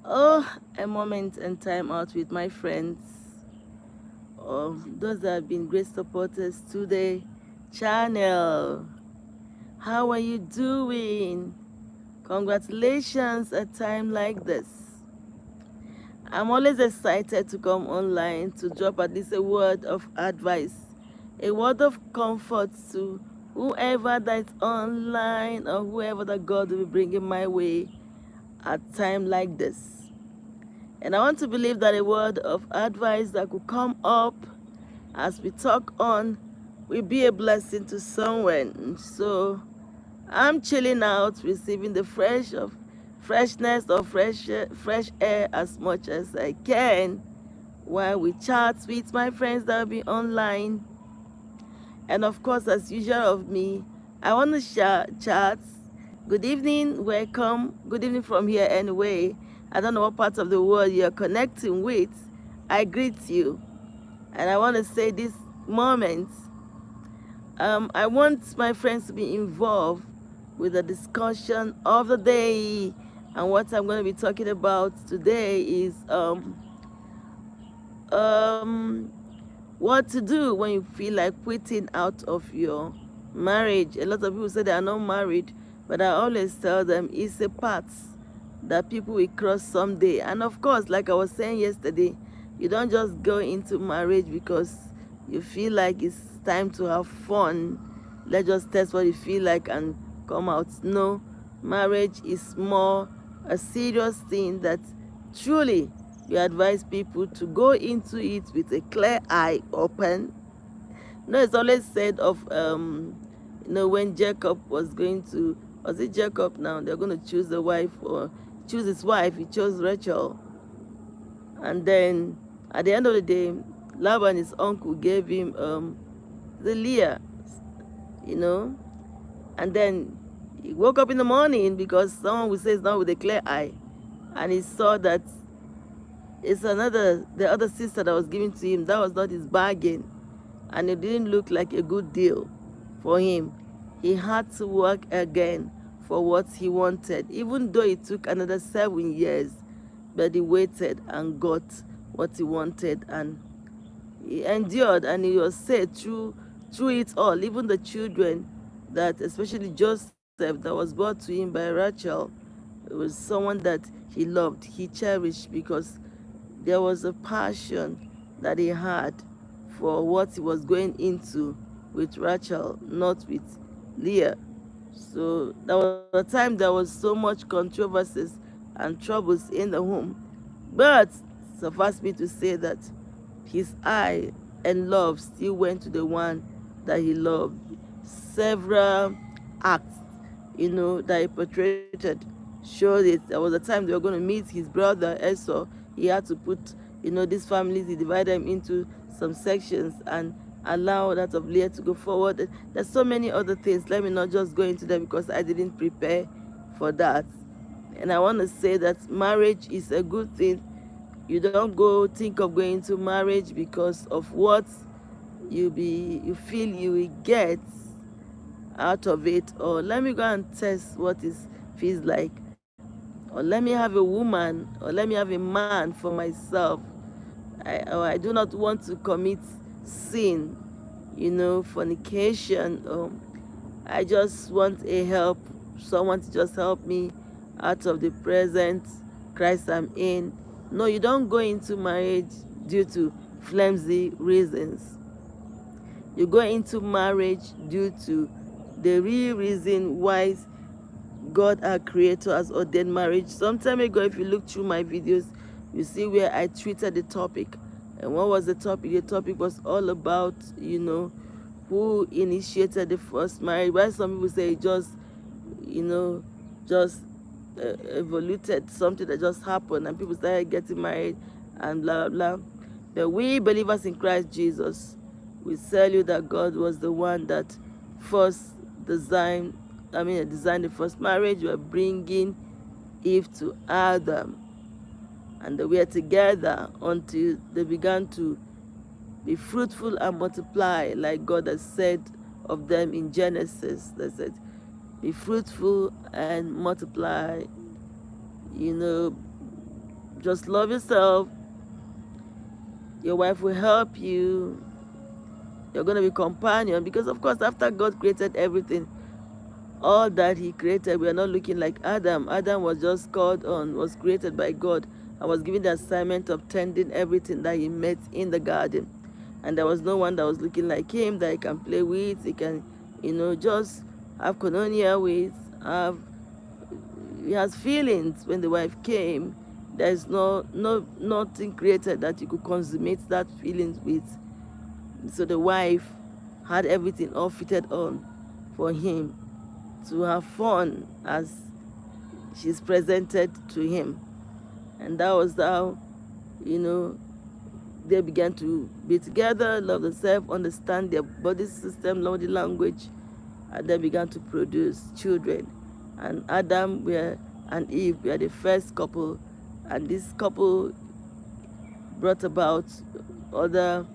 Oh, a moment and time out with my friends, those that have been great supporters to the channel. How are you doing? Congratulations, a time like this. I'm always excited to come online to drop at least a word of advice, a word of comfort to whoever that's online or whoever that God will be bringing my way at time like this. And I want to believe that a word of advice that could come up as we talk on will be a blessing to someone. So I'm chilling out, receiving the freshness of fresh air as much as I can while we chat with my friends that will be online. And of course, as usual of me, I want to share chats. Good evening, welcome. Good evening from here anyway. I don't know what part of the world you're connecting with. I greet you. And I want to say this moment, I want my friends to be involved with the discussion of the day. And what I'm going to be talking about today is um, what to do when you feel like quitting out of your marriage. A lot of people say they are not married, but I always tell them it's a path that people will cross someday. And of course, like I was saying yesterday, you don't just go into marriage because you feel like it's time to have fun. Let's just test what you feel like and come out. No, marriage is more a serious thing that truly we advise people to go into it with a clear eye open. No, it's always said of when Jacob was going to, was it Jacob now? They're going to choose a wife or choose his wife. He chose Rachel. And then at the end of the day, Laban, his uncle, gave him the Leah, you know. And then he woke up in the morning because someone would say it's not with a clear eye. And he saw that the other sister that was given to him, that was not his bargain. And it didn't look like a good deal for him. He had to work again for what he wanted, even though it took another 7 years, but he waited and got what he wanted, and he endured, and he was saved through it all. Even the children that, especially Joseph, that was brought to him by Rachel, it was someone that he loved, he cherished, because there was a passion that he had for what he was going into with Rachel, not with Leah. So there was a time there was so much controversies and troubles in the home. But suffice me to say that his eye and love still went to the one that he loved. Several acts, that he portrayed showed it. There was a time they were going to meet his brother Esau. He had to put, these families, he divided them into some sections and allow that of Leah to go forward. There's so many other things. Let me not just go into them because I didn't prepare for that. And I want to say that marriage is a good thing. You don't go think of going into marriage because of what you feel you will get out of it, or let me go and test what it feels like, or let me have a woman, or let me have a man for myself. I do not want to commit sin, fornication. I just want a help, someone to just help me out of the present Christ I'm in. No, you don't go into marriage due to flimsy reasons. You go into marriage due to the real reason why God, our Creator, has ordained marriage. Some time ago, if you look through my videos, you see where I treated the topic. And what was the topic? The topic was all about, who initiated the first marriage. Why some people say it just, just evoluted, something that just happened, and people started getting married and blah, blah, blah. But we believers in Christ Jesus, we tell you that God was the one that first designed the first marriage. We are bringing Eve to Adam, and they were together until they began to be fruitful and multiply, like God has said of them in Genesis. They said, be fruitful and multiply, you know, Just love yourself. Your wife will help you. You're going to be companion, because of course after God created everything, all that he created, we are not looking like Adam. Adam was just called on, was created by God, and was given the assignment of tending everything that he met in the garden. And there was no one that was looking like him that he can play with, he can, just have koinonia with, he has feelings. When the wife came, there's nothing created that you could consummate that feelings with. So the wife had everything all fitted on for him to have fun as she's presented to him. And that was how, they began to be together, love themselves, understand their body system, body language, and they began to produce children. And Adam and Eve were the first couple, and this couple brought about other,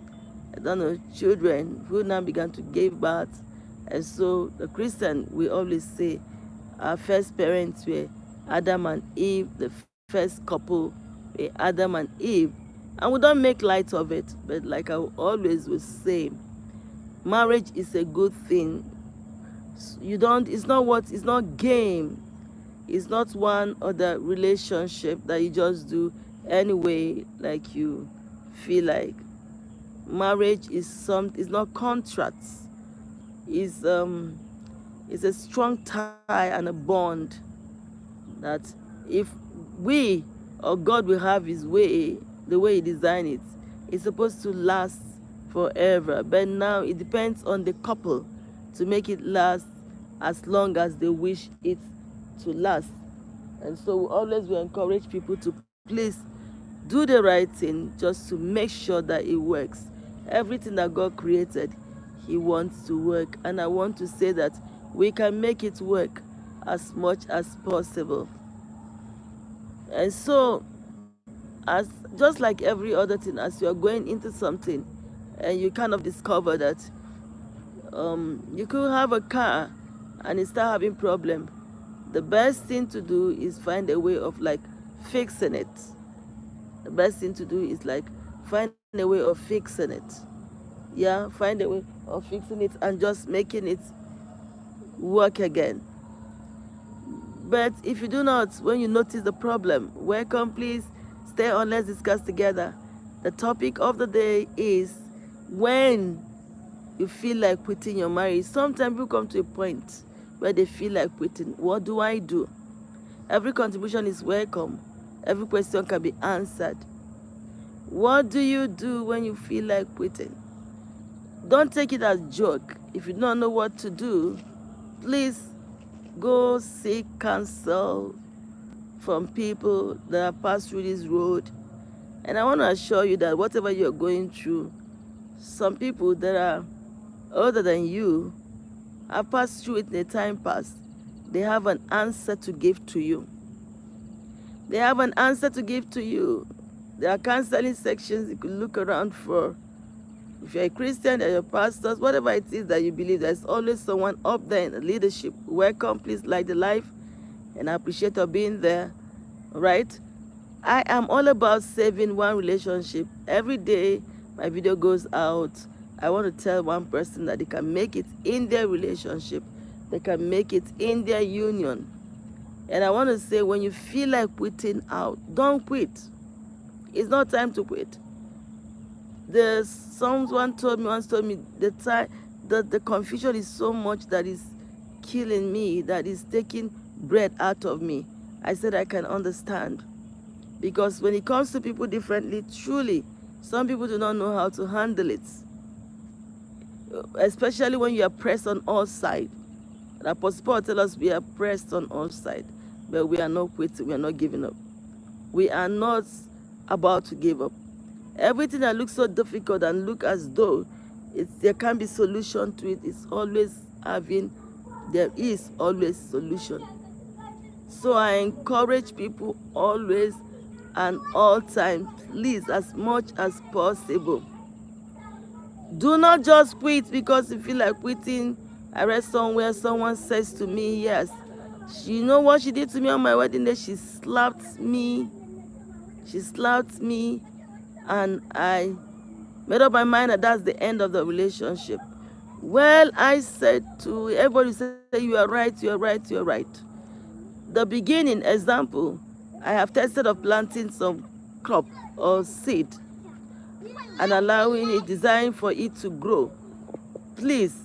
children who now began to give birth. And so the Christian, we always say our first parents were Adam and Eve, the first couple were Adam and Eve. And we don't make light of it, but like I always will say, marriage is a good thing. It's not game. It's not one other relationship that you just do anyway, like you feel like. Marriage is not contracts. It's a strong tie and a bond that if we or God will have his way, the way he designed it, it's supposed to last forever. But now it depends on the couple to make it last as long as they wish it to last. And so we always will encourage people to please do the right thing, just to make sure that it works. Everything that God created, he wants to work. And I want to say that we can make it work as much as possible. And so, just like every other thing, as you are going into something and you kind of discover that you could have a car and it start having problem, the best thing to do is find a way of like fixing it. The best thing to do is like find a way of fixing it. Yeah, find a way of fixing it and just making it work again. But if you do not, when you notice the problem, welcome, please stay on, let's discuss together. The topic of the day is when you feel like quitting your marriage. Sometimes people come to a point where they feel like quitting. What do I do? Every contribution is welcome. Every question can be answered. What do you do when you feel like quitting? Don't take it as a joke. If you don't know what to do, please go seek counsel from people that have passed through this road. And I want to assure you that whatever you're going through, some people that are older than you have passed through it in a time past. They have an answer to give to you. They have an answer to give to you. There are counseling sections you could look around for. If you're a Christian, there are your pastors, whatever it is that you believe, there's always someone up there in the leadership. Welcome, please like the life, and I appreciate your being there, right? I am all about saving one relationship. Every day my video goes out, I want to tell one person that they can make it in their relationship. They can make it in their union. And I want to say, when you feel like quitting out, don't quit. It's not time to quit. Someone once told me the confusion is so much that is killing me, that is taking breath out of me. I said I can understand. Because when it comes to people differently, truly, some people do not know how to handle it. Especially when you are pressed on all sides. The Apostle Paul tells us we are pressed on all sides, but we are not quitting, we are not giving up. We are not about to give up. Everything that looks so difficult and look as though there can be solution to it, there is always solution. So I encourage people always and all time, please, as much as possible, do not just quit because you feel like quitting. I read somewhere someone says to me, yes, you know what she did to me on my wedding day? She slapped me. She slapped me, and I made up my mind that that's the end of the relationship. Well, I said to everybody, say, you are right, you are right, you are right. The beginning example, I have tested of planting some crop or seed and allowing it, design for it to grow. Please,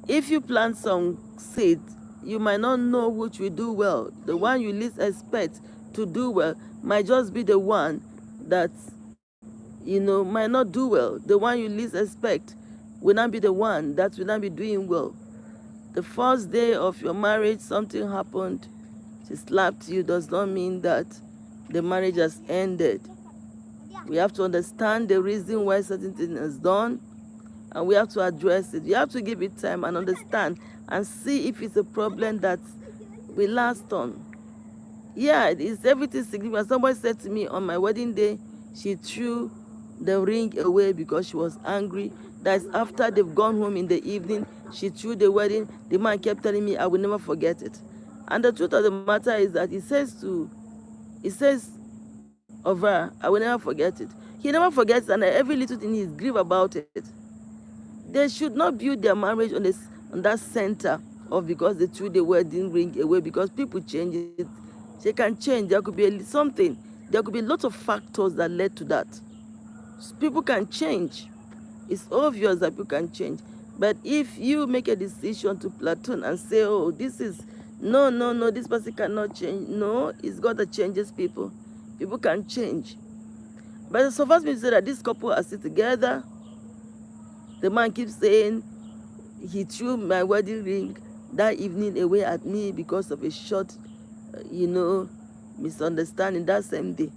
if you plant some seed, you might not know which will do well. The one you least expect to do well might just be the one that, might not do well. The one you least expect will not be the one that will not be doing well. The first day of your marriage, something happened, she slapped you, does not mean that the marriage has ended. We have to understand the reason why certain thing is done, and we have to address it. You have to give it time and understand and see if it's a problem that will last on. Yeah, it's everything significant. Somebody said to me on my wedding day, she threw the ring away because she was angry. That's after they've gone home in the evening, she threw the wedding. The man kept telling me, I will never forget it. And the truth of the matter is that he says of her, I will never forget it. He never forgets, and every little thing he's grieved about it. They should not build their marriage on that center of because they threw the wedding ring away, because people change it. They can change. There could be something. There could be lots of factors that led to that. People can change. It's obvious that people can change. But if you make a decision to platoon and say, oh, this is, no, this person cannot change. No, it's God that changes people. People can change. But so far, me to say that this couple are still together. The man keeps saying he threw my wedding ring that evening away at me because of a short, misunderstanding that same day.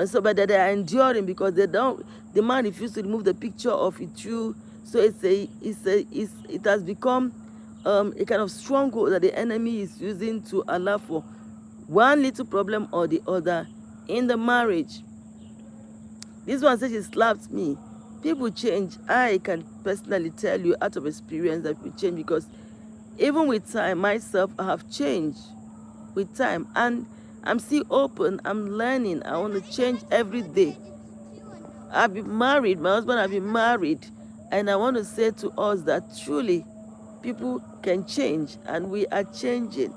So, but they are enduring because the man refused to remove the picture of it through. So it has become a kind of stronghold that the enemy is using to allow for one little problem or the other in the marriage. This one says she slapped me. People change. I can personally tell you out of experience that people change, because even with time, myself, I have changed with time. And I'm still open. I'm learning. I want to change every day. I've been married. My husband has been married. And I want to say to us that truly people can change, and we are changing.